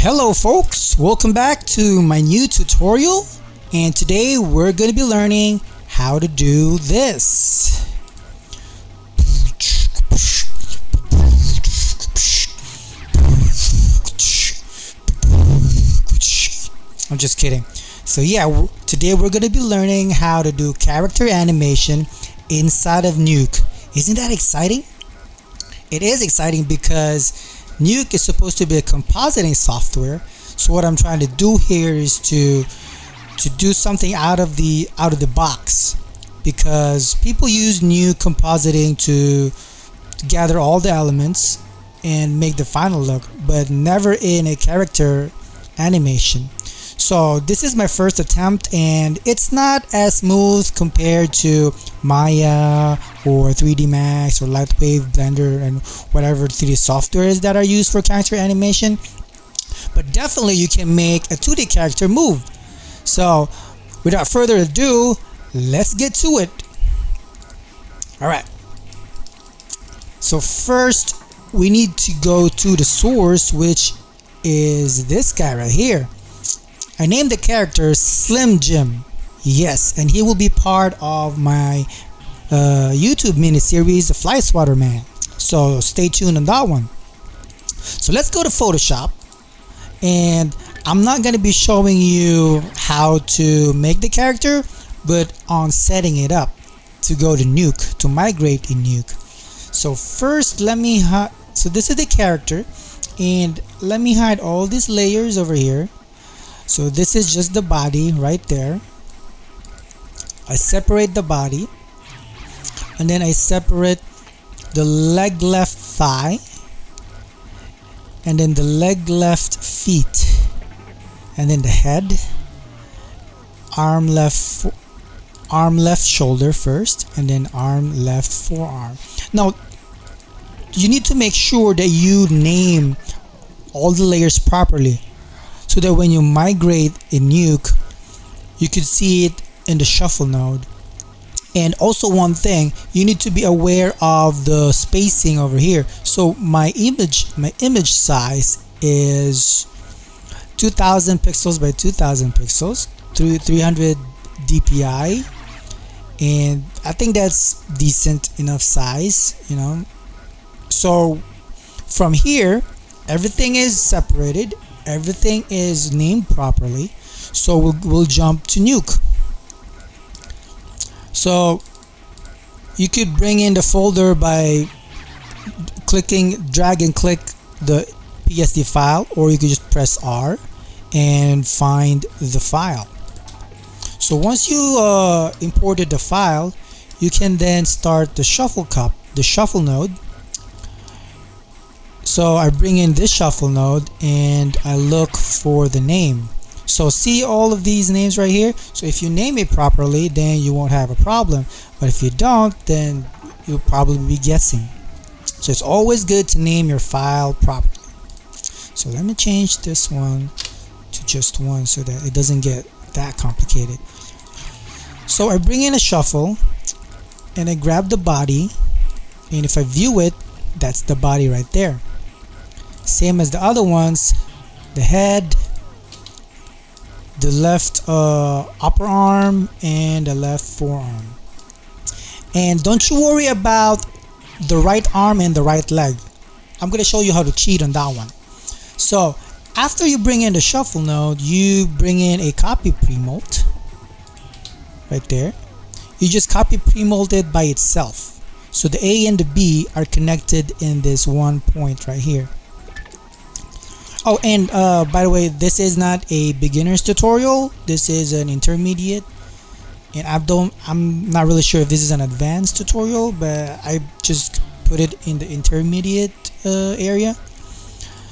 Hello folks, welcome back to my new tutorial, and today we're going to be learning how to do this. I'm just kidding. So yeah, today we're going to be learning how to do character animation inside of Nuke. Isn't that exciting? It is exciting because Nuke is supposed to be a compositing software. So what I'm trying to do here is to do something out of the box, because people use Nuke compositing to gather all the elements and make the final look, but never in a character animation. So this is my first attempt, and it's not as smooth compared to Maya or 3D Max or Lightwave, Blender, and whatever 3D softwares that are used for character animation. But definitely you can make a 2D character move. So without further ado, let's get to it. Alright. So first we need to go to the source, which is this guy right here. I named the character Slim Jim. Yes, and he will be part of my YouTube miniseries, The Fly Swatter Man. So stay tuned on that one. So let's go to Photoshop, and I'm not going to be showing you how to make the character, but on setting it up to go to Nuke, to migrate in Nuke. So first let me so this is the character, and let me hide all these layers over here. So this is just the body right there. I separate the body, and then I separate the leg left thigh, and then the leg left feet, and then the head, arm left shoulder first, and then arm left forearm. Now you need to make sure that you name all the layers properly, so that when you migrate in Nuke, you could see it in the shuffle node. And also one thing, you need to be aware of the spacing over here. So my image size is 2000 pixels by 2000 pixels through 300 dpi, and I think that's decent enough size, you know. So from here, everything is separated, everything is named properly. So we'll jump to Nuke. So you could bring in the folder by drag and click the PSD file, or you could just press R and find the file. So once you imported the file, you can then start the shuffle node. So I bring in this shuffle node and I look for the name. So see all of these names right here. So if you name it properly, then you won't have a problem. But if you don't, then you'll probably be guessing. So it's always good to name your file properly. So let me change this one to just one so that it doesn't get that complicated. So I bring in a shuffle and I grab the body, and if I view it, that's the body right there. Same as the other ones, the head, the left upper arm, and the left forearm. And don't you worry about the right arm and the right leg. I'm going to show you how to cheat on that one. So after you bring in the shuffle node, you bring in a copy premold right there. You just copy premold it by itself. So the A and the B are connected in this one point right here. Oh, and by the way, this is not a beginner's tutorial. This is an intermediate, and I'm not really sure if this is an advanced tutorial, but I just put it in the intermediate area.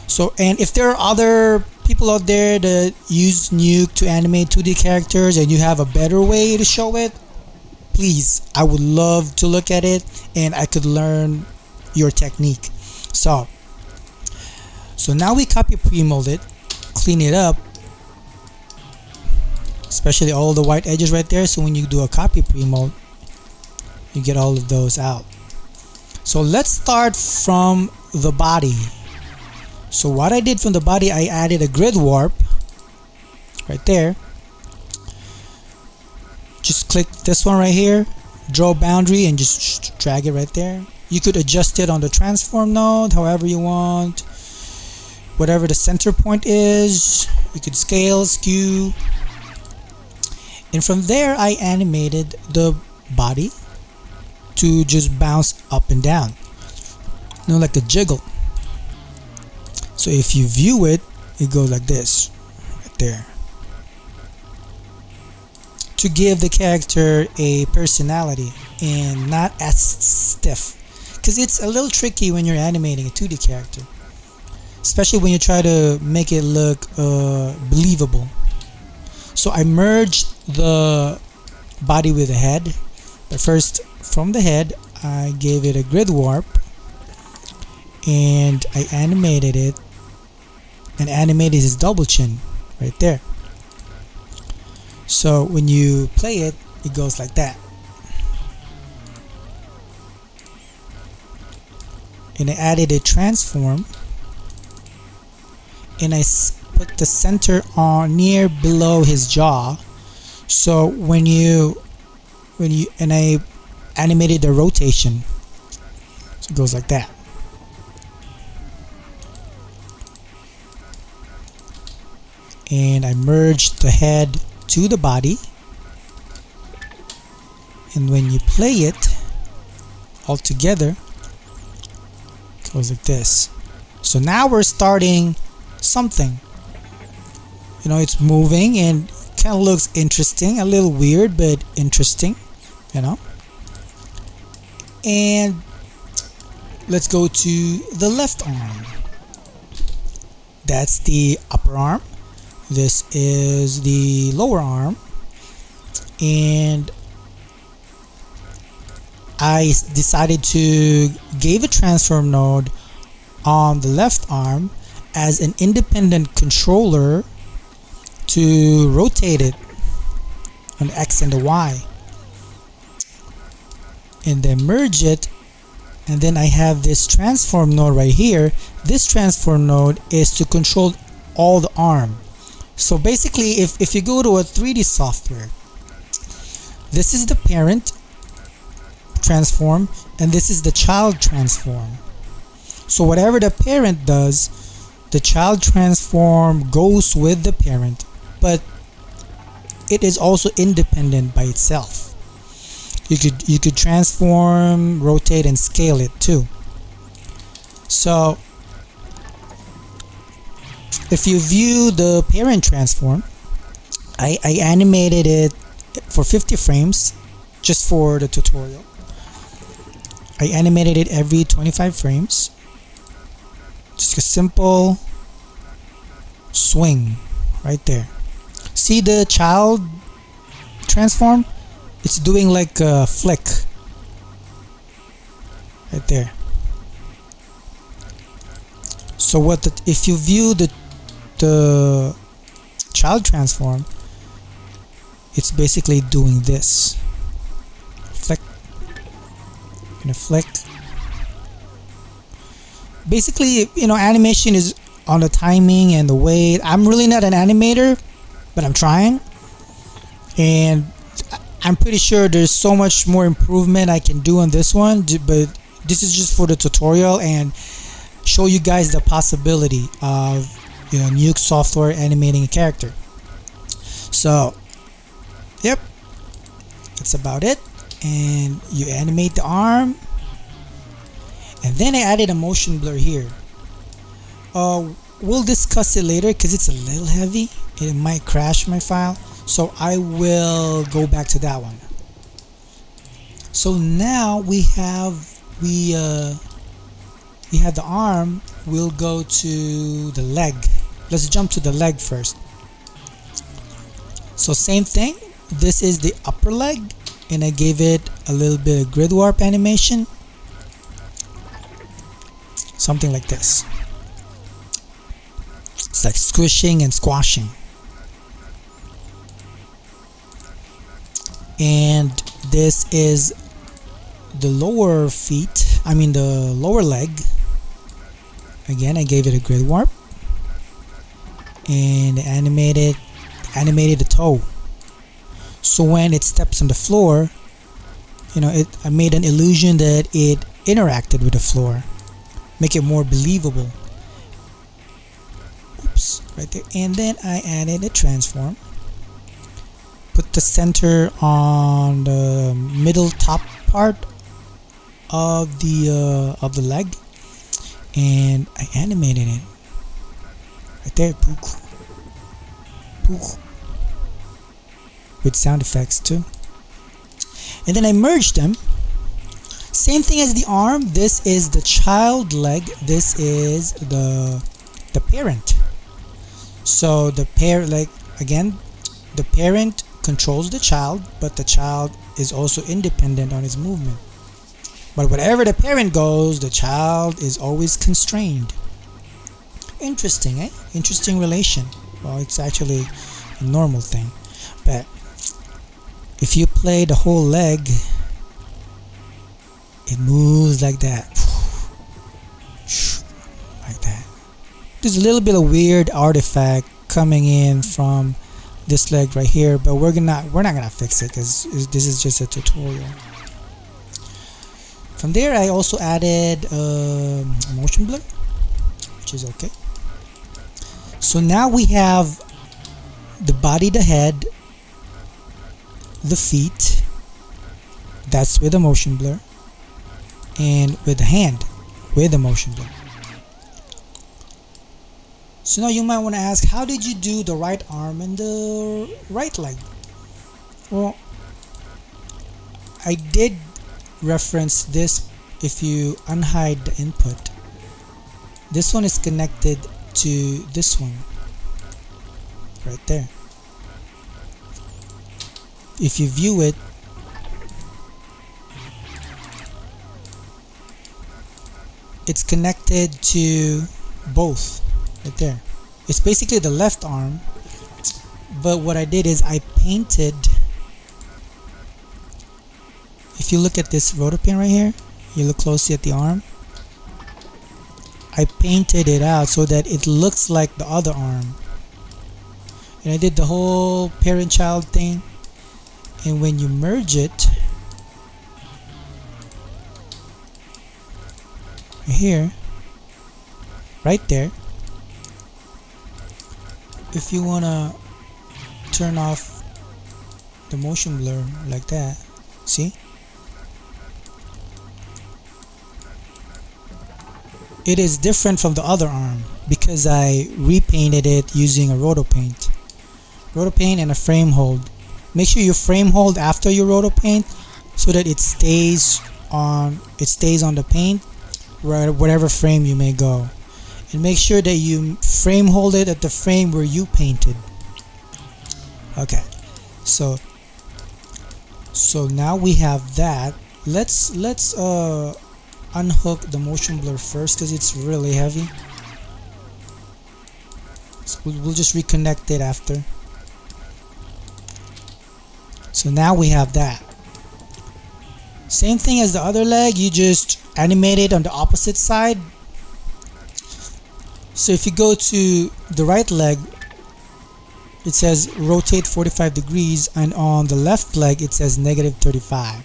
So, and if there are other people out there that use Nuke to animate 2D characters and you have a better way to show it, please, I would love to look at it and I could learn your technique. So now we copy premold it, clean it up, especially all the white edges right there. So when you do a copy premold, you get all of those out. So let's start from the body. So what I did from the body, I added a grid warp right there. Just click this one right here, draw boundary, and just drag it right there. You could adjust it on the transform node however you want, whatever the center point is. You could scale, skew, and from there I animated the body to just bounce up and down, you know, like a jiggle. So if you view it, it goes like this right there, to give the character a personality and not as stiff, because it's a little tricky when you're animating a 2D character, especially when you try to make it look believable. So I merged the body with the head, but first from the head I gave it a grid warp and I animated it, and animated his double chin right there. So when you play it, it goes like that. And I added a transform, and I put the center on near below his jaw. So when you and I animated the rotation, so it goes like that. And I merged the head to the body, and when you play it all together, it goes like this. So now we're starting something, you know, it's moving and kind of looks interesting, a little weird but interesting, you know. And let's go to the left arm. That's the upper arm. This is the lower arm, and I decided to give a transform node on the left arm as an independent controller to rotate it on the X and the Y, and then merge it. And then I have this transform node right here. This transform node is to control all the arm. So basically, if you go to a 3D software, this is the parent transform and this is the child transform. So whatever the parent does, the child transform goes with the parent, but it is also independent by itself. You could transform, rotate, and scale it too. So if you view the parent transform, I animated it for 50 frames just for the tutorial. I animated it every 25 frames. Just a simple swing right there. See the child transform? It's doing like a flick right there. So if you view the child transform, it's basically doing this flick and a flick. Basically, you know, animation is on the timing and the weight. I'm really not an animator, but I'm trying, and I'm pretty sure there's so much more improvement I can do on this one, but this is just for the tutorial and show you guys the possibility of, you know, Nuke software animating a character. So yep, that's about it. And you animate the arm, and then I added a motion blur here. We'll discuss it later because it's a little heavy. It might crash my file, so I will go back to that one. So now we have the arm. We'll go to the leg. Let's jump to the leg first. So same thing, this is the upper leg, and I gave it a little bit of grid warp animation, something like this. It's like squishing and squashing. And this is the lower feet, I mean the lower leg. Again, I gave it a grid warp and animated the toe. So when it steps on the floor, you know, I made an illusion that it interacted with the floor, make it more believable. Oops, right there. And then I added a transform. Put the center on the middle top part of the leg, and I animated it right there. Pook, pook, with sound effects too. And then I merged them. Same thing as the arm. This is the child leg. This is the parent. So the the parent controls the child, but the child is also independent on his movement. But wherever the parent goes, the child is always constrained. Interesting, eh? Interesting relation. Well, it's actually a normal thing. But if you play the whole leg, it moves like that. Like that. There's a little bit of weird artifact coming in from this leg right here, but we're not gonna fix it because this is just a tutorial. From there, I also added motion blur, which is okay. So now we have the body, the head, the feet. That's with the motion blur, and with the hand with the motion blur. So now you might want to ask, how did you do the right arm and the right leg? Well, I did reference this. If you unhide the input, this one is connected to this one right there. If you view it, it's connected to both right there. It's basically the left arm, but what I did is I painted. If you look at this Rotopin right here, you look closely at the arm, I painted it out so that it looks like the other arm. And I did the whole parent-child thing, and when you merge it here, right there, if you want to turn off the motion blur like that, see, it is different from the other arm because I repainted it using a Rotopaint and a frame hold. Make sure you frame hold after your Rotopaint so that it stays on the paint whatever frame you may go, and make sure that you frame hold it at the frame where you painted. Okay, so now we have that. Let's unhook the motion blur first because it's really heavy. So we'll just reconnect it after. So now we have that. Same thing as the other leg, you just animate it on the opposite side. So if you go to the right leg, it says rotate 45 degrees, and on the left leg it says -35.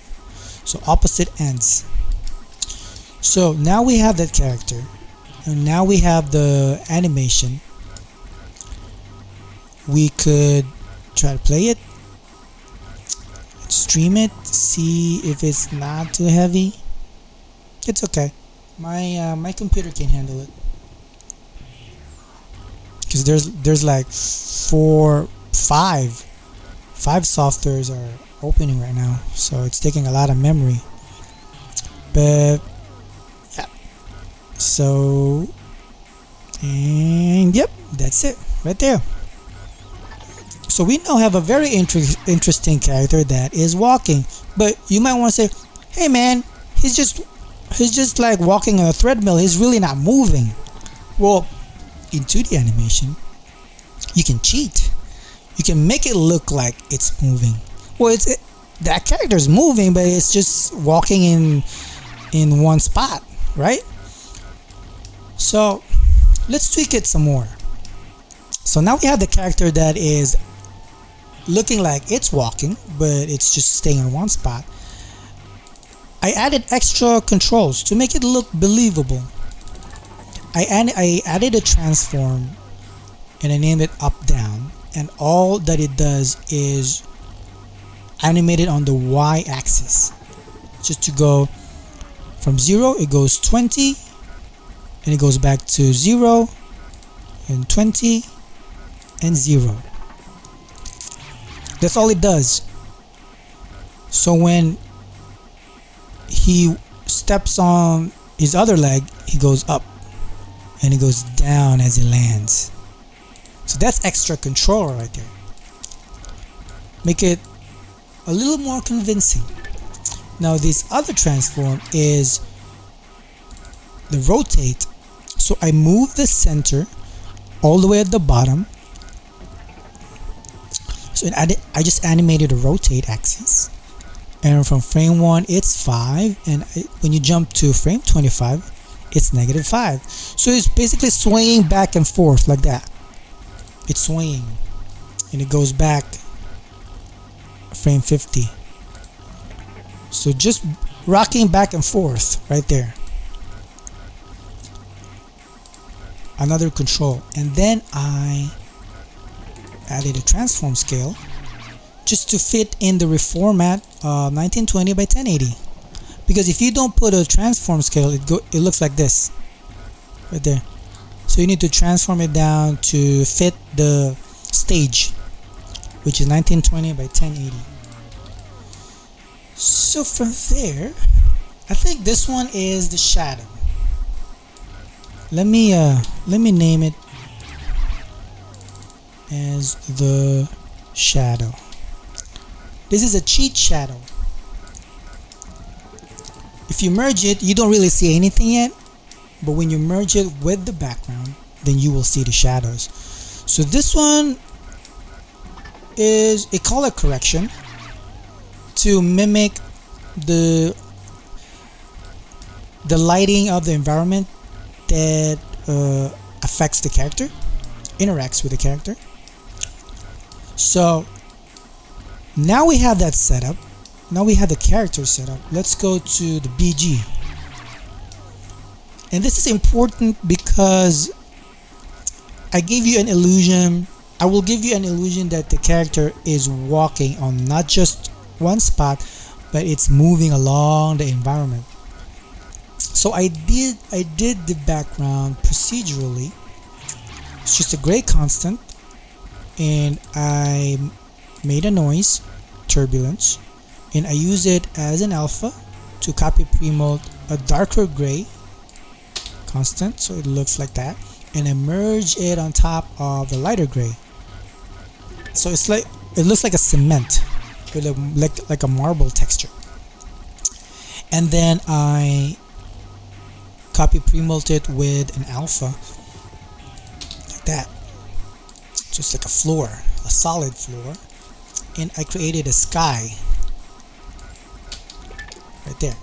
So opposite ends. So now we have that character, and now we have the animation. We could try to play it, stream it, see if it's not too heavy. It's okay. My computer can handle it because there's like five softwares are opening right now, so it's taking a lot of memory. But yeah, so, and yep, that's it right there. So we now have a very interesting character that is walking. But you might want to say, hey man, he's just like walking on a treadmill, he's really not moving. Well, in 2D animation, you can cheat. You can make it look like it's moving. Well, that character is moving, but it's just walking in one spot, right? So let's tweak it some more. So now we have the character that is looking like it's walking, but it's just staying in one spot. I added extra controls to make it look believable. I added a transform and I named it up down, and all that it does is animate it on the Y axis. Just to go from 0, it goes 20, and it goes back to 0 and 20 and 0. That's all it does. So when he steps on his other leg, he goes up, and he goes down as he lands. So that's extra control right there. Make it a little more convincing. Now this other transform is the rotate. So I move the center all the way at the bottom. So I just animated a rotate axis, and from frame 1 it's 5, and when you jump to frame 25 it's -5. So it's basically swaying back and forth like that. It's swaying, and it goes back frame 50. So just rocking back and forth right there. Another control. And then I added a transform scale just to fit in the reformat 1920 by 1080. Because if you don't put a transform scale, it looks like this right there. So you need to transform it down to fit the stage, which is 1920 by 1080. So from there, I think this one is the shadow. Let me name it as the shadow. This is a cheat shadow. If you merge it, you don't really see anything yet, but when you merge it with the background, then you will see the shadows. So this one is a color correction to mimic the lighting of the environment that affects the character, interacts with the character. So now we have that set up. Now we have the character set up. Let's go to the BG. And this is important because I gave you an illusion. I will give you an illusion that the character is walking on not just one spot, but it's moving along the environment. So I did the background procedurally. It's just a gray constant, and I made a noise, turbulence, and I use it as an alpha to copy pre-mold a darker gray constant, so it looks like that, and I merge it on top of the lighter gray. So it's like, it looks like a cement with like a marble texture. And then I copy pre-mold it with an alpha like that, just like a floor, a solid floor, and I created a sky right there.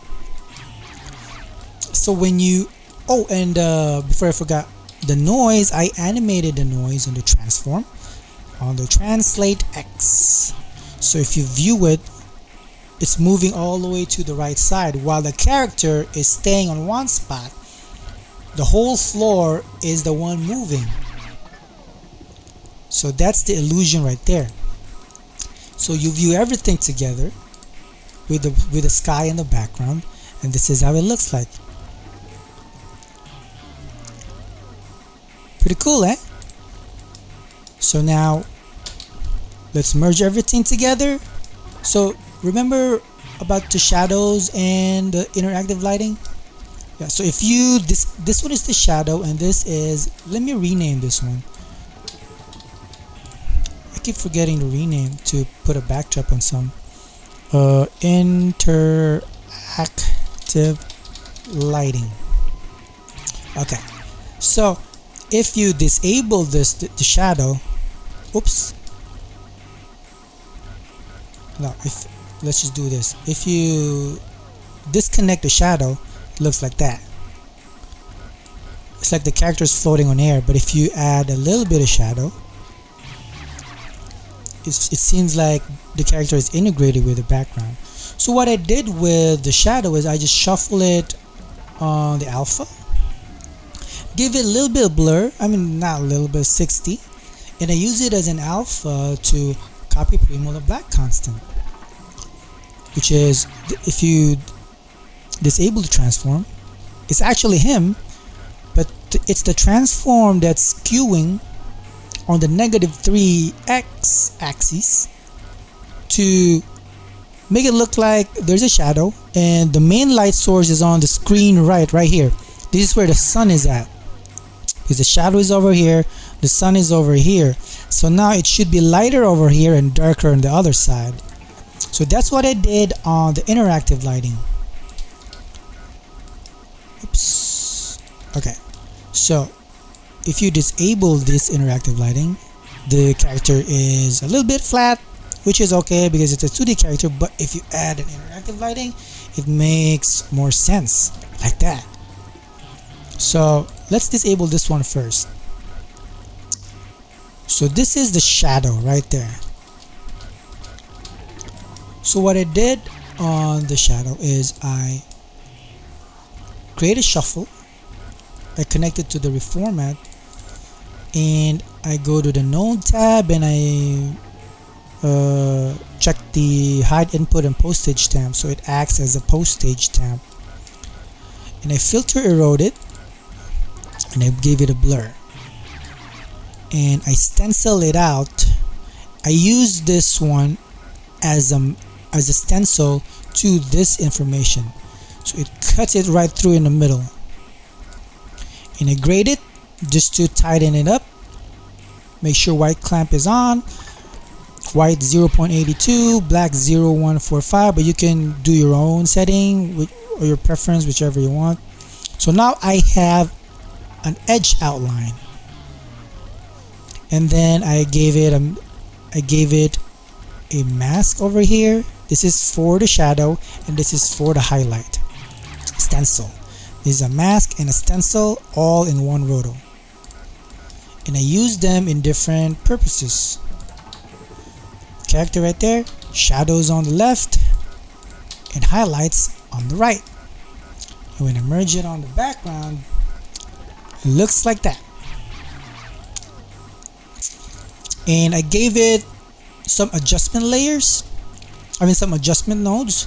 So when you and before I forgot, the noise, I animated the noise on the transform on the translate X. So if you view it, it's moving all the way to the right side while the character is staying on one spot. The whole floor is the one moving. So that's the illusion right there. So you view everything together with the sky in the background, and this is how it looks like. Pretty cool, eh? So now let's merge everything together. So remember about the shadows and the interactive lighting? Yeah, so if you this one is the shadow, and this is, let me rename this one. I keep forgetting to rename to put a backdrop on some. Interactive lighting. Okay, so if you disable this, the shadow, oops, no, let's just do this. If you disconnect the shadow, it looks like that. it's like the character is floating on air. But if you add a little bit of shadow, it seems like the character is integrated with the background. So what I did with the shadow is I just shuffle it on the alpha, give it a little bit of blur, I mean not a little bit, 60, and I use it as an alpha to copy Primo the Black constant, which is, if you disable the transform, it's actually him, but it's the transform that's skewing on the -3x axis to make it look like there's a shadow, and the main light source is on the screen right here. This is where the sun is at, because the shadow is over here, the sun is over here. So now it should be lighter over here and darker on the other side. So that's what I did on the interactive lighting. Oops. Okay, so if you disable this interactive lighting, the character is a little bit flat, which is okay because it's a 2D character. But if you add an interactive lighting, it makes more sense, like that. So let's disable this one first. So this is the shadow right there. So what I did on the shadow is I create a shuffle, I connect it to the reformat, and I go to the node tab and I check the hide input and postage stamp, so it acts as a postage stamp, and I filter erode it, and I gave it a blur, and I stencil it out. I use this one as a stencil to this information, so it cuts it right through in the middle, and I grade it just to tighten it up. Make sure white clamp is on, white 0.82, black 0.145, but you can do your own setting or your preference, whichever you want. So now I have an edge outline, and then I gave it a mask over here. This is for the shadow and this is for the highlight stencil. This is a mask and a stencil all in one roto, and I use them in different purposes. Character right there, shadows on the left, and highlights on the right. And when I merge it on the background, it looks like that. And I gave it some adjustment layers, some adjustment nodes,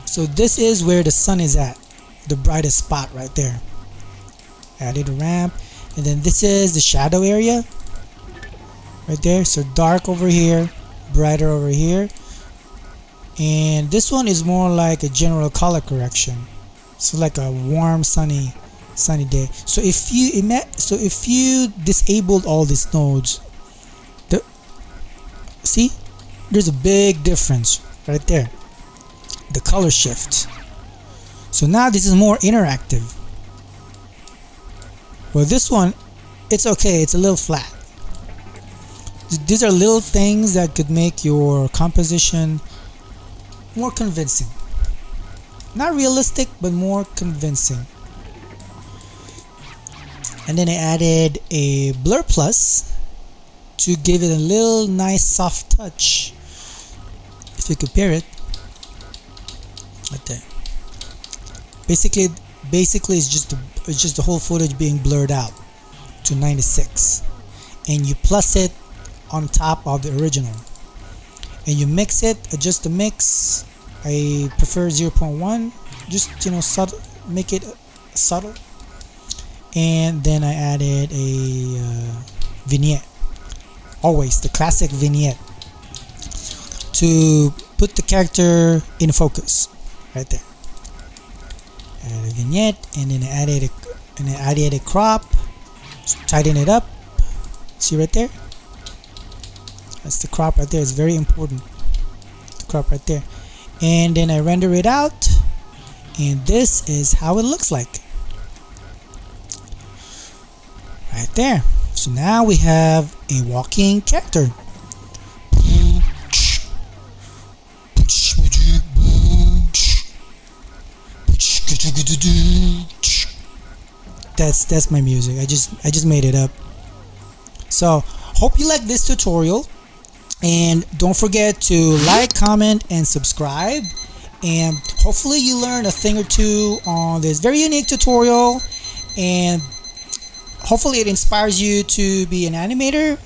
so this is where the sun is at, the brightest spot right there. Added a ramp, and then this is the shadow area right there, so dark over here, brighter over here, and this one is more like a general color correction, so like a warm sunny day. So if you disabled all these nodes, see, there's a big difference right there, the color shift. So now this is more interactive. Well, this one, it's okay, it's a little flat. These are little things that could make your composition more convincing. Not realistic, but more convincing. And then I added a blur plus to give it a little nice soft touch. If you compare it right there, basically it's just the whole footage being blurred out to 96, and you plus it on top of the original, and you mix it, adjust the mix. I prefer 0.1, just subtle, make it subtle. And then I added a vignette, always the classic vignette, to put the character in focus right there. Add a vignette, and then I added a crop, tighten it up. See right there, that's the crop right there. It's very important, the crop right there. And then I render it out, and this is how it looks like right there. So now we have a walking character. That's my music. I just made it up. So hope you like this tutorial, and don't forget to like, comment, and subscribe. And hopefully you learn a thing or two on this very unique tutorial, and hopefully it inspires you to be an animator.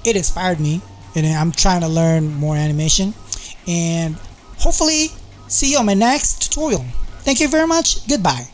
It inspired me, and I'm trying to learn more animation. And hopefully see you on my next tutorial. Thank you very much. Goodbye.